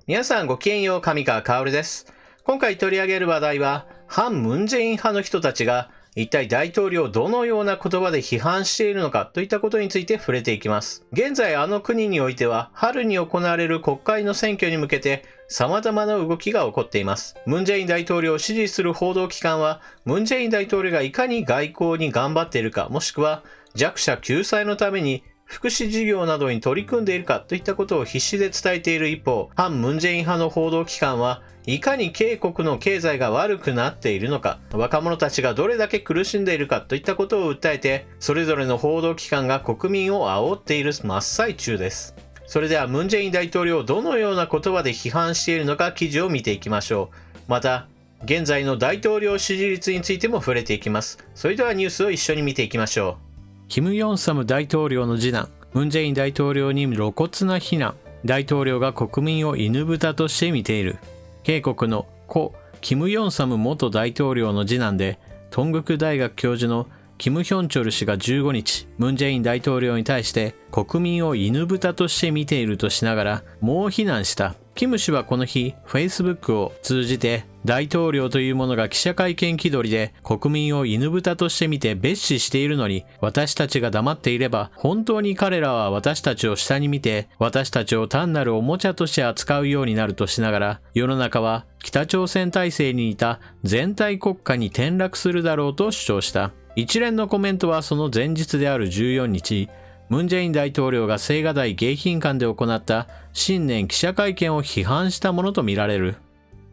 皆さんごきげんよう、上川薫です。今回取り上げる話題は、反ムンジェイン派の人たちが一体大統領をどのような言葉で批判しているのかといったことについて触れていきます。現在あの国においては、春に行われる国会の選挙に向けて様々な動きが起こっています。ムンジェイン大統領を支持する報道機関は、ムンジェイン大統領がいかに外交に頑張っているか、もしくは弱者救済のために福祉事業などに取り組んでいるかといったことを必死で伝えている一方、反ムンジェイン派の報道機関はいかに警国の経済が悪くなっているのか、若者たちがどれだけ苦しんでいるかといったことを訴えて、それぞれの報道機関が国民を煽っている真っ最中です。それではムンジェイン大統領をどのような言葉で批判しているのか記事を見ていきましょう。また、現在の大統領支持率についても触れていきます。それではニュースを一緒に見ていきましょう。キム・ヨンサム大統領の次男、ムンジェイン大統領に露骨な非難。大統領が国民を犬豚として見ている。警国の故キム・ヨンサム元大統領の次男で、トングク大学教授のキム・ヒョンチョル氏が15日、ムンジェイン大統領に対して国民を犬豚として見ているとしながら猛非難した。キム氏はこの日、Facebook を通じて大統領というものが記者会見気取りで国民を犬豚として見て蔑視しているのに、私たちが黙っていれば本当に彼らは私たちを下に見て私たちを単なるおもちゃとして扱うようになるとしながら、世の中は北朝鮮体制に似た全体国家に転落するだろうと主張した。一連のコメントはその前日である14日、ムンジェイン大統領が青瓦台迎賓館で行った新年記者会見を批判したものとみられる。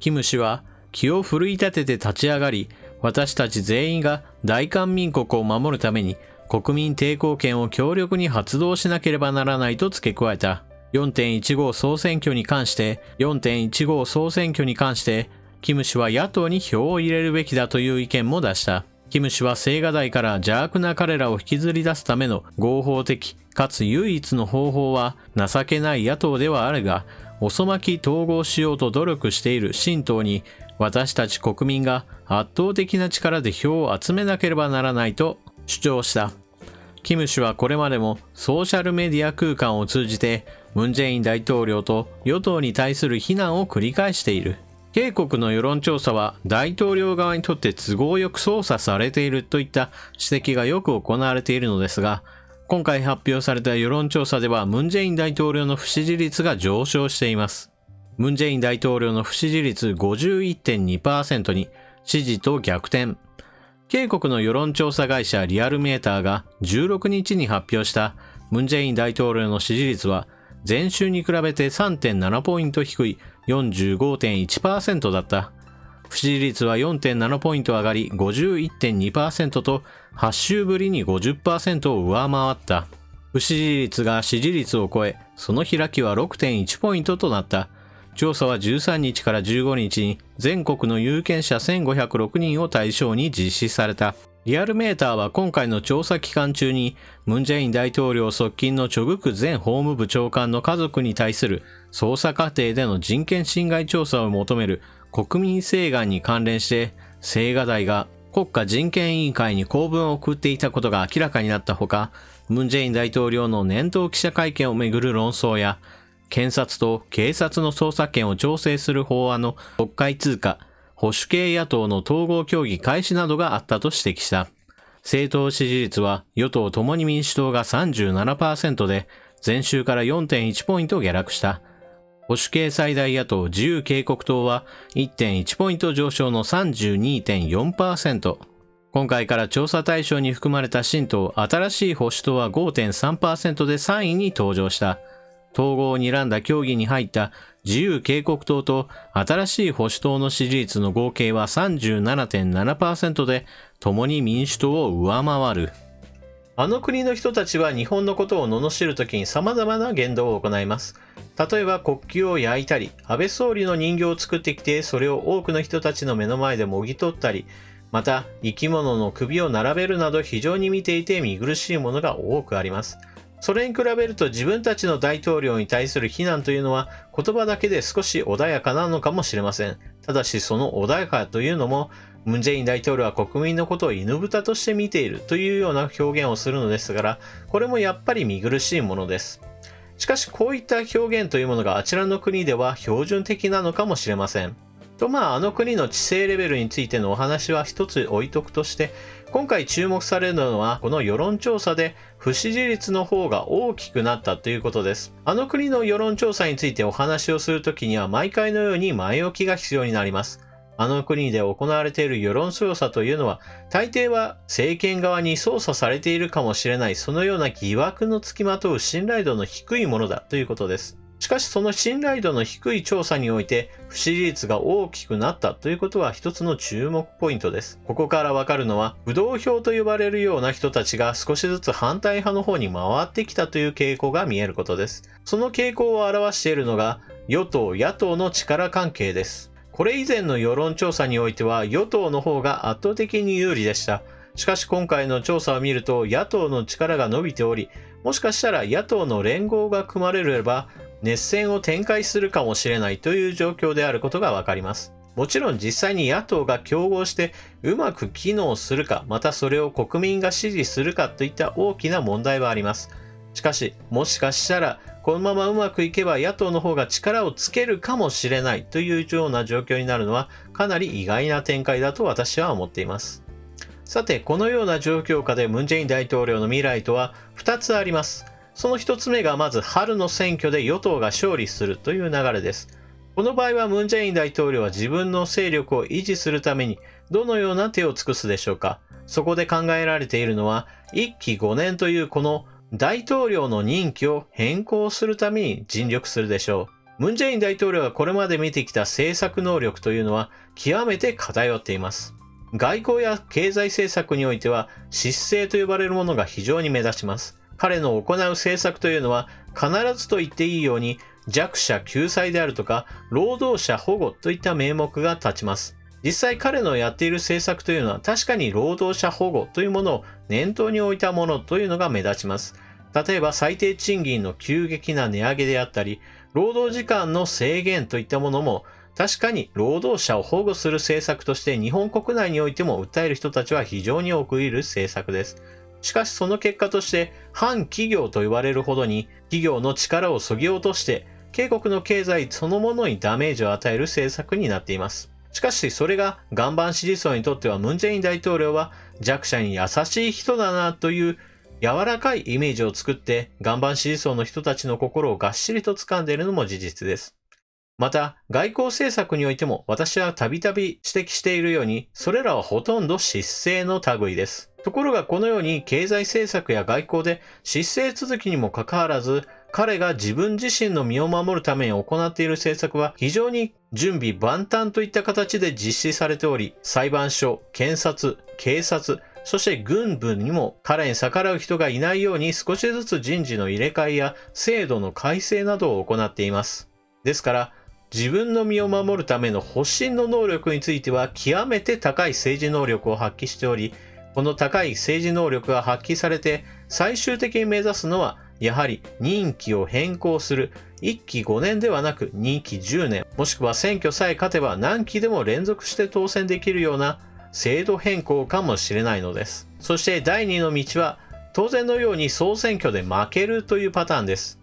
キム氏は気を奮い立てて立ち上がり、私たち全員が大韓民国を守るために国民抵抗権を強力に発動しなければならないと付け加えた。4.15 総選挙に関して、キム氏は野党に票を入れるべきだという意見も出した。キム氏は青瓦台から邪悪な彼らを引きずり出すための合法的かつ唯一の方法は情けない野党ではあるが、遅まき統合しようと努力している新党に私たち国民が圧倒的な力で票を集めなければならないと主張した。キム氏はこれまでもソーシャルメディア空間を通じてムンジェイン大統領と与党に対する非難を繰り返している。警国の世論調査は大統領側にとって都合よく操作されているといった指摘がよく行われているのですが、今回発表された世論調査ではムンジェイン大統領の不支持率が上昇しています。ムンジェイン大統領の不支持率 51.2% に支持と逆転。警国の世論調査会社リアルメーターが16日に発表したムンジェイン大統領の支持率は前週に比べて 3.7 ポイント低い 45.1% だった。不支持率は 4.7 ポイント上がり 51.2% と8週ぶりに 50% を上回った。不支持率が支持率を超え、その開きは 6.1 ポイントとなった。調査は13日から15日に全国の有権者1506人を対象に実施された。リアルメーターは今回の調査期間中にムンジェイン大統領側近のチョグク前法務部長官の家族に対する捜査過程での人権侵害調査を求める国民請願に関連して青瓦台が国家人権委員会に公文を送っていたことが明らかになったほか、ムンジェイン大統領の年頭記者会見をめぐる論争や検察と警察の捜査権を調整する法案の国会通過、保守系野党の統合協議開始などがあったと指摘した。政党支持率は与党共に民主党が 37% で前週から 4.1 ポイント下落した。保守系最大野党自由警国党は 1.1 ポイント上昇の 32.4%。今回から調査対象に含まれた新党新しい保守党は 5.3% で3位に登場した。統合を睨んだ協議に入った自由警国党と新しい保守党の支持率の合計は 37.7% で共に民主党を上回る。あの国の人たちは日本のことを罵るときに様々な言動を行います。例えば国旗を焼いたり、安倍総理の人形を作ってきてそれを多くの人たちの目の前でもぎ取ったり、また生き物の首を並べるなど非常に見ていて見苦しいものが多くあります。それに比べると自分たちの大統領に対する非難というのは言葉だけで少し穏やかなのかもしれません。ただしその穏やかというのもムンジェイン大統領は国民のことを犬豚として見ているというような表現をするのですから、これもやっぱり見苦しいものです。ししかしこういった表現というものがあちらの国では標準的なのかもしれません。あの国の知性レベルについてのお話は一つ置いとくとして、今回注目されるのはこの世論調査で不支持率の方が大きくなったということです。あの国の世論調査についてお話をするときには毎回のように前置きが必要になります。あの国で行われている世論調査というのは、大抵は政権側に操作されているかもしれない、そのような疑惑のつきまとう信頼度の低いものだということです。しかしその信頼度の低い調査において不支持率が大きくなったということは一つの注目ポイントです。ここからわかるのは、浮動票と呼ばれるような人たちが少しずつ反対派の方に回ってきたという傾向が見えることです。その傾向を表しているのが与党・野党の力関係です。これ以前の世論調査においては与党の方が圧倒的に有利でした。しかし今回の調査を見ると野党の力が伸びており、もしかしたら野党の連合が組まれれば熱戦を展開するかもしれないという状況であることがわかります。もちろん実際に野党が競合してうまく機能するか、またそれを国民が支持するかといった大きな問題はあります。しかし、もしかしたらこのままうまくいけば野党の方が力をつけるかもしれないというような状況になるのはかなり意外な展開だと私は思っています。さて、このような状況下でムン・ジェイン大統領の未来とは2つあります。その1つ目がまず春の選挙で与党が勝利するという流れです。この場合はムン・ジェイン大統領は自分の勢力を維持するためにどのような手を尽くすでしょうか。そこで考えられているのは1期5年というこの大統領の任期を変更するために尽力するでしょう。ムン・ジェイン大統領がこれまで見てきた政策能力というのは極めて偏っています。外交や経済政策においては失政と呼ばれるものが非常に目立ちます。彼の行う政策というのは必ずと言っていいように弱者救済であるとか労働者保護といった名目が立ちます。実際彼のやっている政策というのは確かに労働者保護というものを念頭に置いたものというのが目立ちます。例えば最低賃金の急激な値上げであったり、労働時間の制限といったものも確かに労働者を保護する政策として日本国内においても訴える人たちは非常に多くいる政策です。しかしその結果として反企業と言われるほどに企業の力を削ぎ落として警国の経済そのものにダメージを与える政策になっています。しかしそれが岩盤支持層にとってはムン・ジェイン大統領は弱者に優しい人だなという柔らかいイメージを作って岩盤支持層の人たちの心をがっしりと掴んでいるのも事実です。また外交政策においても私はたびたび指摘しているようにそれらはほとんど失政の類です。ところがこのように経済政策や外交で失政続きにもかかわらず彼が自分自身の身を守るために行っている政策は非常に準備万端といった形で実施されており、裁判所、検察、警察、そして軍部にも彼に逆らう人がいないように少しずつ人事の入れ替えや制度の改正などを行っています。ですから自分の身を守るための保身の能力については極めて高い政治能力を発揮しており、この高い政治能力が発揮されて最終的に目指すのはやはり任期を変更する1期5年ではなく2期10年、もしくは選挙さえ勝てば何期でも連続して当選できるような制度変更かもしれないのです。そして第2の道は当然のように総選挙で負けるというパターンです。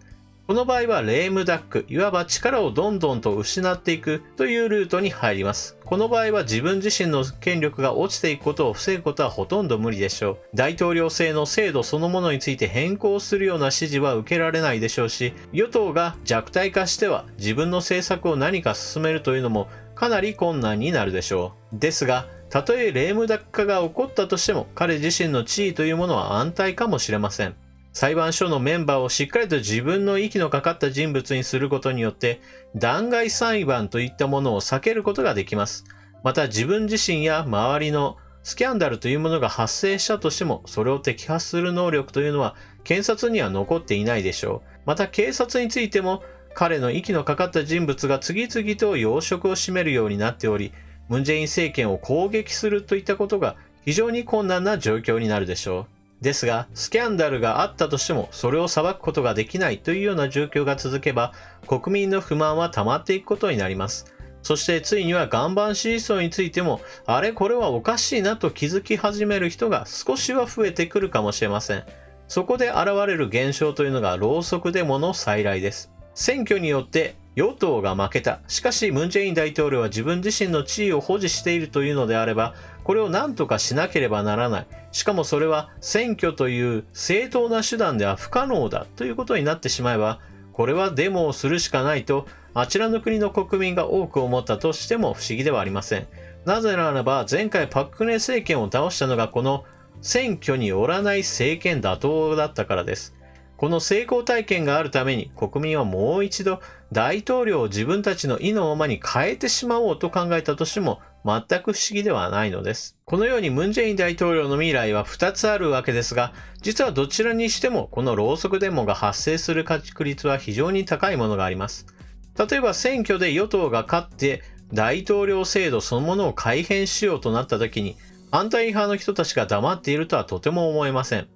この場合はレームダック、いわば力をどんどんと失っていくというルートに入ります。この場合は自分自身の権力が落ちていくことを防ぐことはほとんど無理でしょう。大統領制の制度そのものについて変更するような指示は受けられないでしょうし、与党が弱体化しては自分の政策を何か進めるというのもかなり困難になるでしょう。ですが、たとえレームダック化が起こったとしても彼自身の地位というものは安泰かもしれません。裁判所のメンバーをしっかりと自分の息のかかった人物にすることによって弾劾裁判といったものを避けることができます。また自分自身や周りのスキャンダルというものが発生したとしてもそれを摘発する能力というのは検察には残っていないでしょう。また警察についても彼の息のかかった人物が次々と要職を占めるようになっており、ムン・ジェイン政権を攻撃するといったことが非常に困難な状況になるでしょう。ですが、スキャンダルがあったとしても、それを裁くことができないというような状況が続けば、国民の不満は溜まっていくことになります。そしてついには岩盤支持層についても、これはおかしいなと気づき始める人が少しは増えてくるかもしれません。そこで現れる現象というのがろうそくデモの再来です。選挙によって与党が負けた。しかしムン・ジェイン大統領は自分自身の地位を保持しているというのであれば、これを何とかしなければならない。しかもそれは選挙という正当な手段では不可能だということになってしまえば、これはデモをするしかないと、あちらの国の国民が多く思ったとしても不思議ではありません。なぜならば、前回パククネ政権を倒したのがこの選挙によらない政権打倒だったからです。この成功体験があるために国民はもう一度大統領を自分たちの意のままに変えてしまおうと考えたとしても全く不思議ではないのです。このようにムン・ジェイン大統領の未来は2つあるわけですが、実はどちらにしてもこのろうそくデモが発生する確率は非常に高いものがあります。例えば選挙で与党が勝って大統領制度そのものを改変しようとなった時に、反対派の人たちが黙っているとはとても思えません。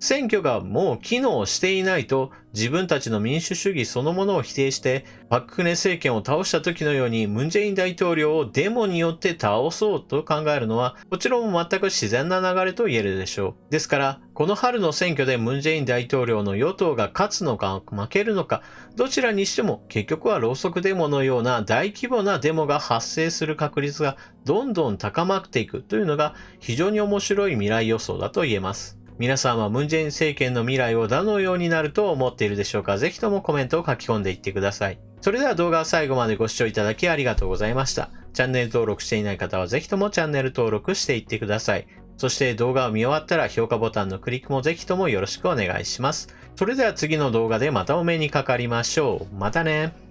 選挙がもう機能していないと自分たちの民主主義そのものを否定してパククネ政権を倒した時のようにムン・ジェイン大統領をデモによって倒そうと考えるのはこちらも全く自然な流れと言えるでしょう。ですからこの春の選挙でムン・ジェイン大統領の与党が勝つのか負けるのかどちらにしても結局はろうそくデモのような大規模なデモが発生する確率がどんどん高まっていくというのが非常に面白い未来予想だと言えます。皆さんはムン・ジェイン政権の未来をどのようになると思っているでしょうか。ぜひともコメントを書き込んでいってください。それでは動画を最後までご視聴いただきありがとうございました。チャンネル登録していない方はぜひともチャンネル登録していってください。そして動画を見終わったら評価ボタンのクリックもぜひともよろしくお願いします。それでは次の動画でまたお目にかかりましょう。またね。